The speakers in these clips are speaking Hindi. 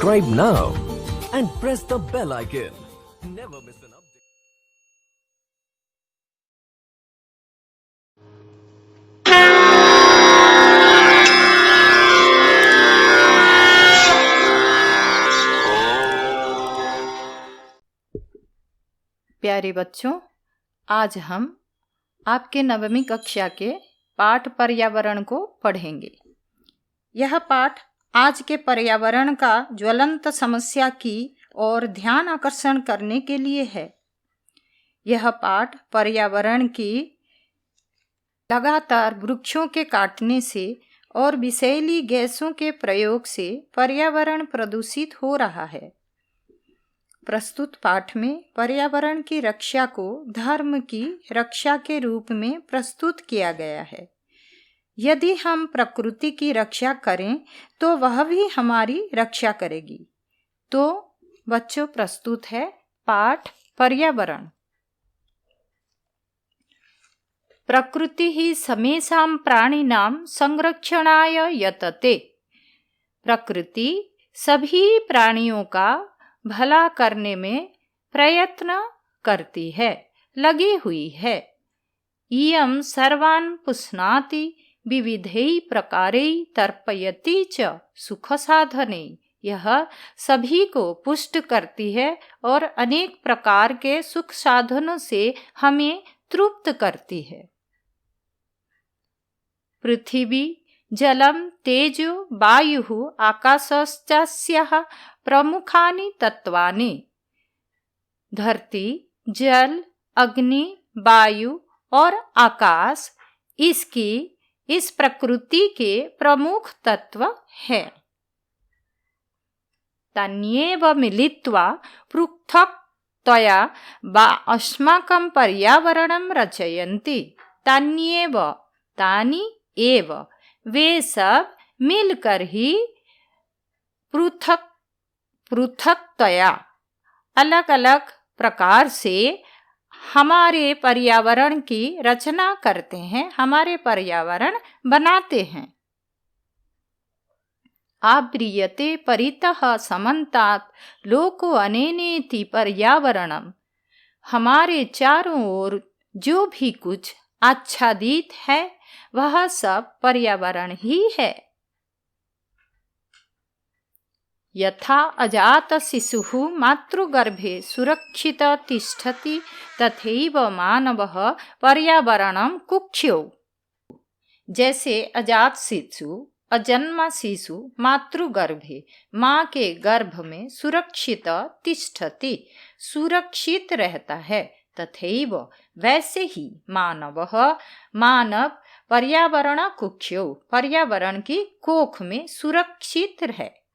Subscribe now and press the bell icon. Never miss an update. प्यारे बच्चों, आज हम आपके 9वीं कक्षा के पाठ पर्यावरण को पढ़ेंगे। यह पाठ आज के पर्यावरण का ज्वलंत समस्या की ओर ध्यान आकर्षण करने के लिए है। यह पाठ पर्यावरण की लगातार वृक्षों के काटने से और विषैली गैसों के प्रयोग से पर्यावरण प्रदूषित हो रहा है। प्रस्तुत पाठ में पर्यावरण की रक्षा को धर्म की रक्षा के रूप में प्रस्तुत किया गया है। यदि हम प्रकृति की रक्षा करें तो वह भी हमारी रक्षा करेगी। तो बच्चों, प्रस्तुत है पाठ पर्यावरण। प्रकृति ही समेषां प्राणिनां संरक्षणाय यतते। प्रकृति सभी प्राणियों का भला करने में प्रयत्न करती है, लगी हुई है। इयं सर्वान् पुष्णाति विविधैः प्रकारैः तर्पयति च सुखसाधने। यह सभी को पुष्ट करती है और अनेक प्रकार के सुख साधनों से हमें तृप्त करती है। पृथ्वी जलम तेजो वायुः आकाशश्चास्याः प्रमुखानि तत्वानि। धरती, जल, अग्नि, वायु और आकाश इस प्रकृति के प्रमुख तत्व है। तन्येव मिलित्वा पृथक्तया अस्माकं पर्यावरणं रचयन्ति। तन्येव, तानि एव, वे सब मिलकर ही पृथक्तया, अलग अलग प्रकार से हमारे पर्यावरण की रचना करते हैं, हमारे पर्यावरण बनाते हैं। आव्रियते परितः समन्तात् लोको अनेनेति पर्यावरणम्। हमारे चारों ओर जो भी कुछ आच्छादित है वह सब पर्यावरण ही है। यथा अजात शिशुः मातृगर्भे सुरक्षित तिष्ठति तथैव मानवः पर्यावरणं कुक्षौ। जैसे अजात शिशु, अजन्मा शिशु मातृगर्भे, माँ के गर्भ में सुरक्षित तिष्ठति, सुरक्षित रहता है। तथैव, वैसे ही मानवः, मानव पर्यावरण कुक्षौ, पर्यावरण की कोख में सुरक्षित है।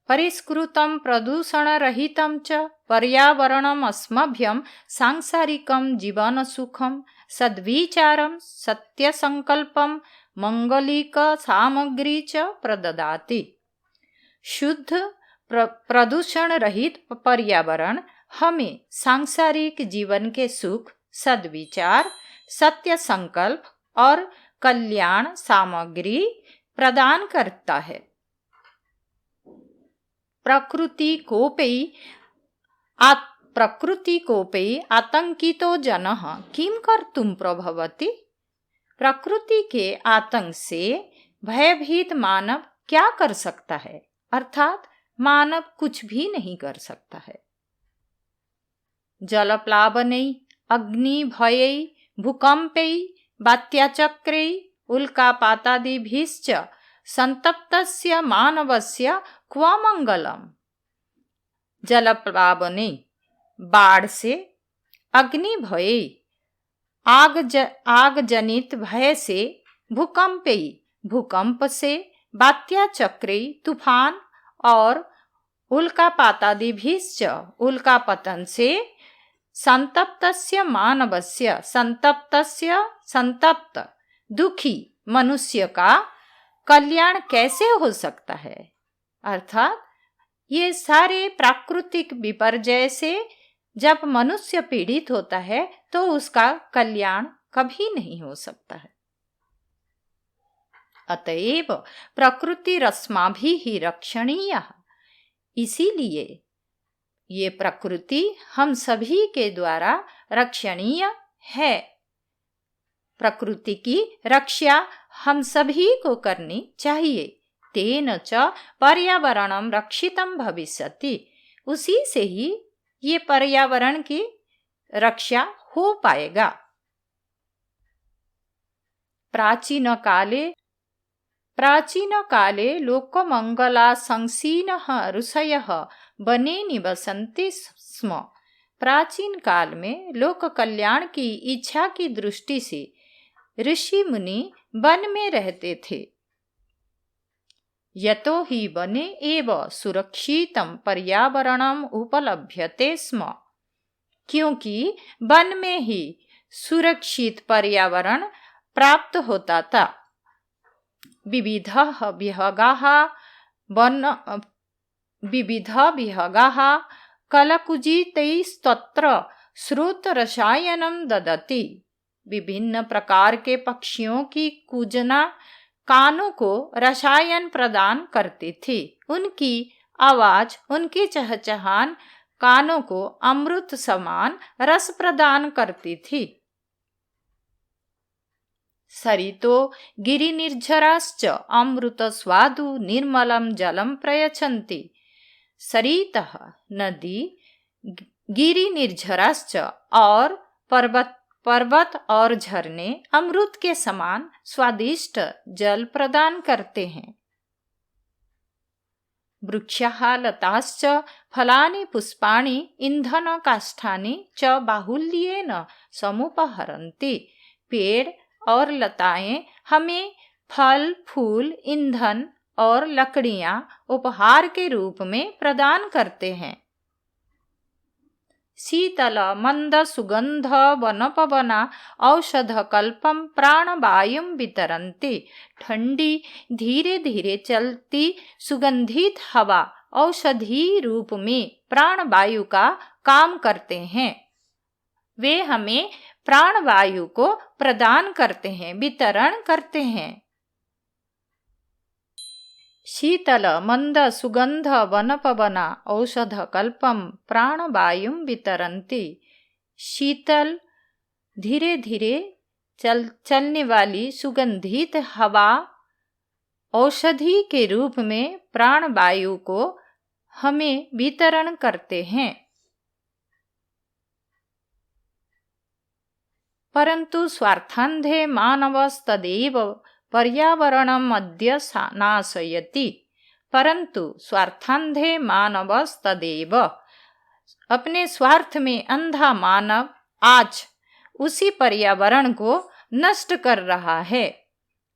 परिष्कृतं प्रदूषणरहितं च पर्यावरणम् अस्मभ्यं सांसारिकं जीवनसुखं सद्विचारं सत्यसंकल्पं मंगलिकसामग्री च प्रददाति। शुद्ध प्रदूषण रहित पर्यावरण हमें सांसारिक जीवन के सुख, सद्विचार, सत्य संकल्प और कल्याण सामग्री प्रदान करता है। प्रकृति कोपै आतंकितो जनः किं कर्तुं प्रभवति। प्रकृति के आतंक से भयभीत मानव क्या कर सकता है, अर्थात मानव कुछ भी नहीं कर सकता है। जलप्लावनै, अग्नि भयै, भूकंपै, वात्याचक्रै, उल्कापातादिभिश्च संतप्तस्य मानवस्य क्व मंगलम। जलप्लावने, बाढ़ से, अग्नि भये, आग जनित भय से, भूकंपे, भूकंप से, वात्याचक्रे, तूफान और उल्कापातादिभिश्च, उल्कापतन से, संतप्तस्य मानवस्य, संतप्त दुखी मनुष्य का कल्याण कैसे हो सकता है, अर्थात ये सारे प्राकृतिक विपर्यय से जब मनुष्य पीड़ित होता है तो उसका कल्याण कभी नहीं हो सकता है। अतएव प्रकृतिरस्माभिः रक्षणीयः। इसीलिए ये प्रकृति हम सभी के द्वारा रक्षणीय है। प्रकृति की रक्षा हम सभी को करनी चाहिए। तेन च पर्यावरणं रक्षितं भविष्यति। उसी से ही ये पर्यावरण की रक्षा हो पाएगा। प्राचीन काले लोकमंगलाशंसिनः ऋषयः वने निवसन्ति स्म। प्राचीन काल में लोक कल्याण की इच्छा की दृष्टि से ऋषि मुनि वन में रहते थे। यतो हि वने एव सुरक्षितं पर्यावरणम् उपलभ्यते स्म। क्योंकि वन में ही सुरक्षित पर्यावरण प्राप्त होता था। विविधः विहगाः कलकुजितैस्तत्र श्रुतरसायनं ददति। विभिन्न प्रकार के पक्षियों की कूजना कानों को रसायन प्रदान करती थी। उनकी आवाज, उनकी चहचहान कानों को अमृत समान रस प्रदान करती थी। सरितो गिरिनिर्झराश्च अमृत स्वादु निर्मलं जलं प्रयच्छन्ति। सरितः नदी, गिरिनिर्झराश्च और पर्वत और झरने अमृत के समान स्वादिष्ट जल प्रदान करते हैं। वृक्षाः लताश्च फलानि पुष्पाणि ईंधन काष्ठानि च बाहुल्येन समुपहरन्ति। पेड़ और लताएं हमें फल, फूल, ईंधन और लकड़ियां उपहार के रूप में प्रदान करते हैं। शीतल मंद सुगंध वनपवना औषध कल्पम प्राणवायुं वितरन्ति। ठंडी धीरे धीरे चलती सुगंधित हवा औषधि रूप में प्राणवायु का काम करते हैं। वे हमें प्राणवायु को प्रदान करते हैं, वितरण करते हैं। शीतल मंद सुगंध वनपवना औषध कल्पम प्राणवायुं वितरन्ति। शीतल धीरे धीरे चलने वाली सुगंधित हवा औषधि के रूप में प्राणवायु को हमें वितरण करते हैं। परंतु स्वार्थान्धे मानवस्तदेव पर्यावरणम् अद्य नाशयति। परंतु स्वार्थान्धे मानवस्तदेव, अपने स्वार्थ में अंधा मानव आज उसी पर्यावरण को नष्ट कर रहा है।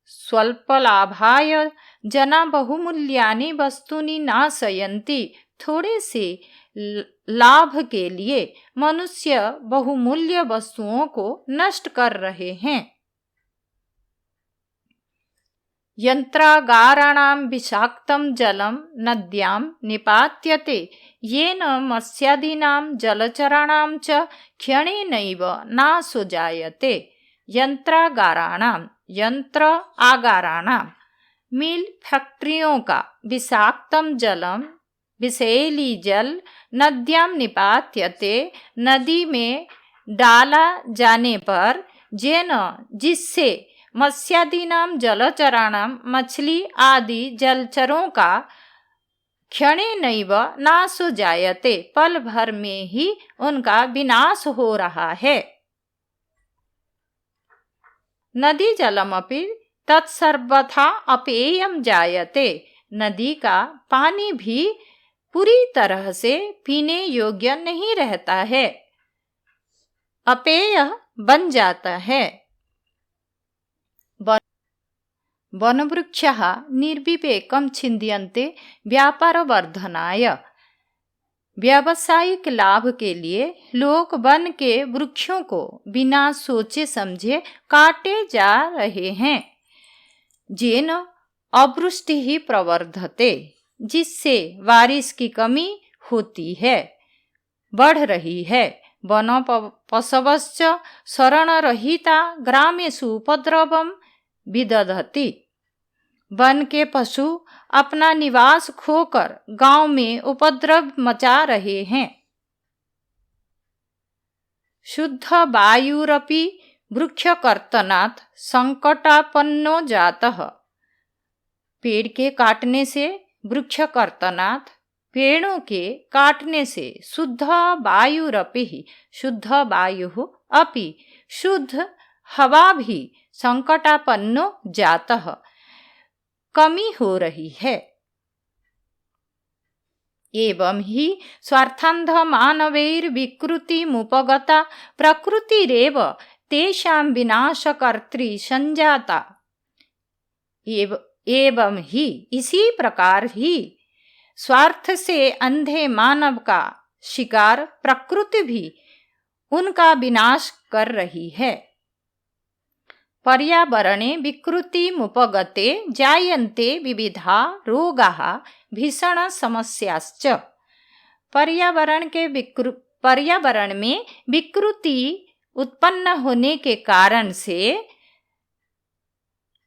स्वल्पलाभाय जना बहुमूल्यानि वस्तूनि नाशयन्ति। थोड़े से लाभ के लिए मनुष्य बहुमूल्य वस्तुओं को नष्ट कर रहे हैं। यंत्रागाराणां विषाक्तं जलं नद्यां निपात्यते येन मत्स्यादीनां जलचराणां च क्षणेनैव नाशो जायते। यंत्र आगाराणां मिल फैक्ट्रियों का विषाक्तम जलम, विषैली जल नद्यां निपात्यते, नदी में डाला जाने पर जिससे मत्स्यादीनां जलचराणां, मछली आदि जलचरों का क्षणेनैव नाशो जायते, पल भर में ही उनका विनाश हो रहा है। नदी जलमपि तत्सर्वथा अपेयं जायते। नदी का पानी भी पूरी तरह से पीने योग्य नहीं रहता है, अपेय बन जाता है। वनवृक्षाः निर्विवेकं छिन्द्यन्ते व्यापारवर्धनाय। व्यावसायिक लाभ के लिए लोग वन के वृक्षों को बिना सोचे समझे काटे जा रहे हैं। जेन अवृष्टि ही प्रवर्धते, जिससे बारिश की कमी होती है, बढ़ रही है। वनपशवश्च शरणरहिता ग्रामेषु उपद्रवं विदधति। वन के पशु अपना निवास खोकर गांव में उपद्रव मचा रहे हैं। शुद्ध वायुरपि वृक्षकर्तनात् संकटापन्नो जातः। पेड़ के काटने से वृक्षकर्तनात्, पेड़ों के काटने से शुद्ध वायुरपि, शुद्ध वायु अपि, शुद्ध हवा भी संकटापन्नो जातः, कमी हो रही है। एवं ही स्वार्थान्ध मानवैर्विकृतिमुपगता प्रकृतिरेव तेषां विनाशकर्त्री संजाता। एवं ही, इसी प्रकार ही स्वार्थ से अंधे मानव का शिकार प्रकृति भी उनका विनाश कर रही है। पर्यावरणे विकृतिमुपगते जायन्ते विविधा रोगाः भीषण समस्याश्च। पर्यावरण में विकृति उत्पन्न होने के कारण से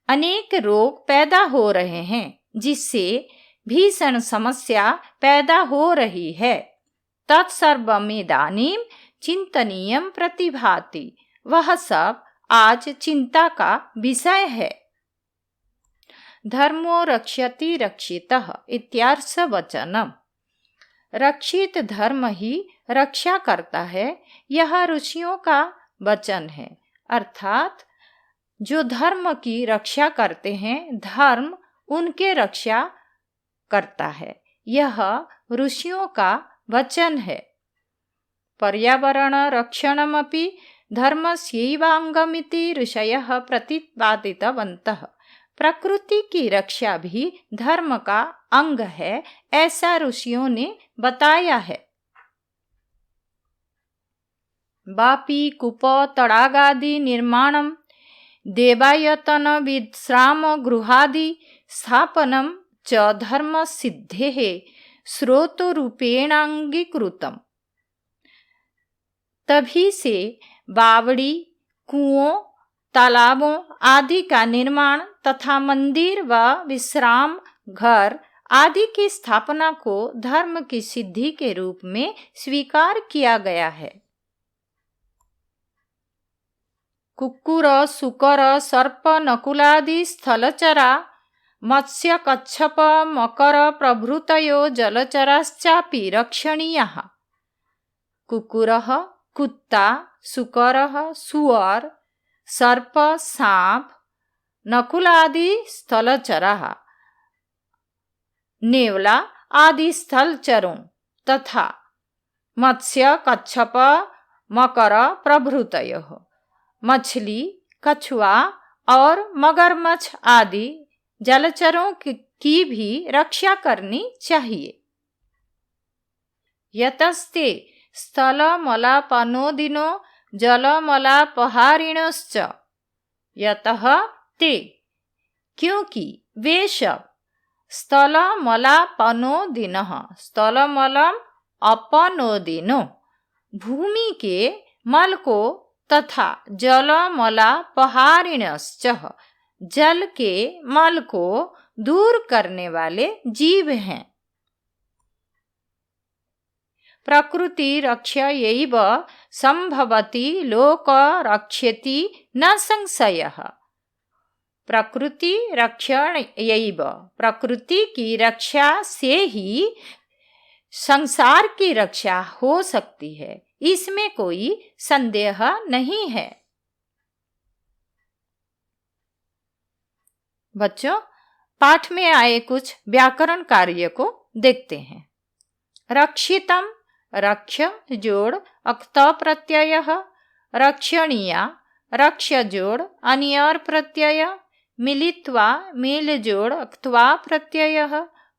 अनेक रोग पैदा हो रहे हैं, जिससे भीषण समस्या पैदा हो रही है। तत्सर्वमिदानीं चिंतनीयं प्रतिभाति। वह सब आज चिंता का विषय है। धर्मो रक्षति रक्षितः इत्यार्थ वचनम। रक्षित धर्म ही रक्षा करता है, यह ऋषियों का वचन है। अर्थात जो धर्म की रक्षा करते हैं, धर्म उनके रक्षा करता है, यह ऋषियों का वचन है। पर्यावरण रक्षणमपि धर्मस्यैवांगमिति ऋषयः प्रतिपादितवन्तः। प्रकृति की रक्षा भी धर्म का अंग है, ऐसा ऋषियों ने बताया है। वापी कूप तड़ागादि निर्माणं देवायतन विश्राम गृहादि स्थापनं च धर्म सिद्धेः स्रोतरूपेणांगीकृतम्। तभी से बावड़ी, कुओं, तालाबों आदि का निर्माण तथा मंदिर व विश्राम घर आदि की स्थापना को धर्म की सिद्धि के रूप में स्वीकार किया गया है। कुक्कुर, सुकर, सर्प, नकुलादि स्थलचरा, मत्स्य, कच्छप, मकर प्रभृतयो जलचराश्चापि रक्षणीयाः। कुक्कुरः कुत्ता, सुकरः सुअर, सर्प, सांप, नकुलादि स्थलचरः, नेवला आदि स्थलचरों तथा मत्स्य, कच्छप, मकर प्रभृतयः, मछली, कछुआ और मगरमच्छ आदि जलचरों की भी रक्षा करनी चाहिए। यतस्ते स्थलमलापनोदिनो जलमलापहारिणश्च। यतः ते, क्योंकि वे सब स्थलमलापनोदिनः, स्थलमलम अपनोदिनो, भूमि के मल को तथा जलमलापहारिणश्च, जल के मल को दूर करने वाले जीव हैं। प्रकृति रक्षयैव संभवति लोक रक्षति न संशयः। प्रकृति रक्षणयैव, प्रकृति की रक्षा से ही संसार की रक्षा हो सकती है, इसमें कोई संदेह नहीं है। बच्चों, पाठ में आए कुछ व्याकरण कार्य को देखते हैं। रक्षितम, रक्ष जोड़ अक्त प्रत्यय, रक्षणीया रक्ष जोड़ अनियर प्रत्यय, मिलित्वा मिल जोड़ अक्त्वा प्रत्यय,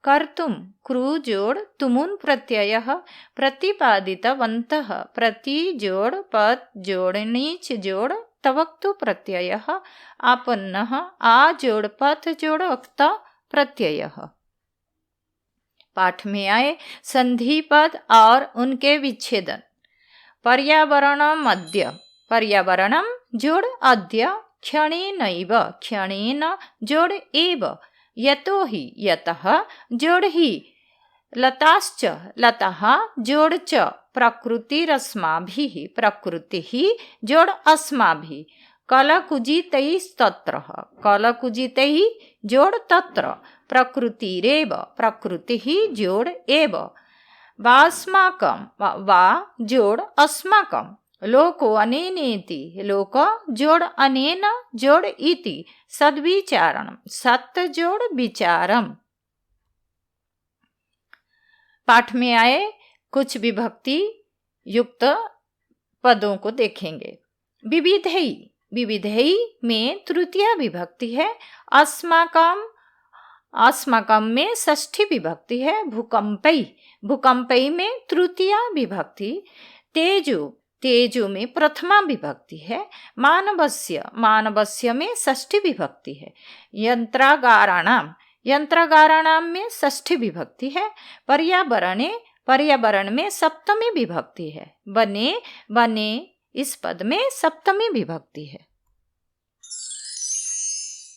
कर्तुम क्रू जोड़ तुमुन प्रत्यय, प्रतिपादितवन्तः प्रति जोड़ पद जोड़ नीच जोड़ तवक्तु प्रत्यय, आपन्नः आ जोड़ पथ जोड़ अक्त प्रत्यय। पाठ में आए संधि पद और उनके विच्छेदन। पर्यावरणम अद्य, पर्यावरणम जोड़ अद्य, क्षणेनैव, क्षणेन जोड़ एव, यतो ही यतः जोड़ ही, लताश्च लतः जोड़ च, प्रकृतिरस्माभिः प्रकृतिः जोड़ अस्माभिः, कलकुजितैस्तत्रः कलकुजितैः जोड़ तत्र, प्रकृतिरेव प्रकृतिः जोड़ एव, वास्माकं वा जोड़ अस्माकं, लोको अनेनेति लोक जोड़ अनेन जोड़ इति, सद्विचारणं सत जोड़ विचारम। पाठ में आए कुछ विभक्ति युक्त पदों को देखेंगे। विविधई, विविधई में तृतीया विभक्ति है। अस्माकम, अस्माकम में षष्ठी विभक्ति है। भूकंपई, भूकंपई में तृतीया विभक्ति। तेजु, तेजु में प्रथमा विभक्ति है। मानवस्य, मानवस्य में षष्ठी विभक्ति है। यंत्रागाराणाम, यंत्रागाराणाम में षष्ठी विभक्ति है। पर्यावरणे, पर्यावरण में सप्तमी विभक्ति है। बने, बने इस पद में सप्तमी विभक्ति है।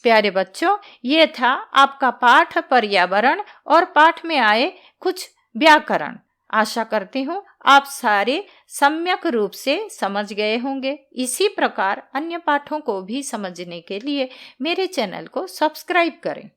प्यारे बच्चों, ये था आपका पाठ पर्यावरण और पाठ में आए कुछ व्याकरण। आशा करती हूँ आप सारे सम्यक रूप से समझ गए होंगे। इसी प्रकार अन्य पाठों को भी समझने के लिए मेरे चैनल को सब्सक्राइब करें।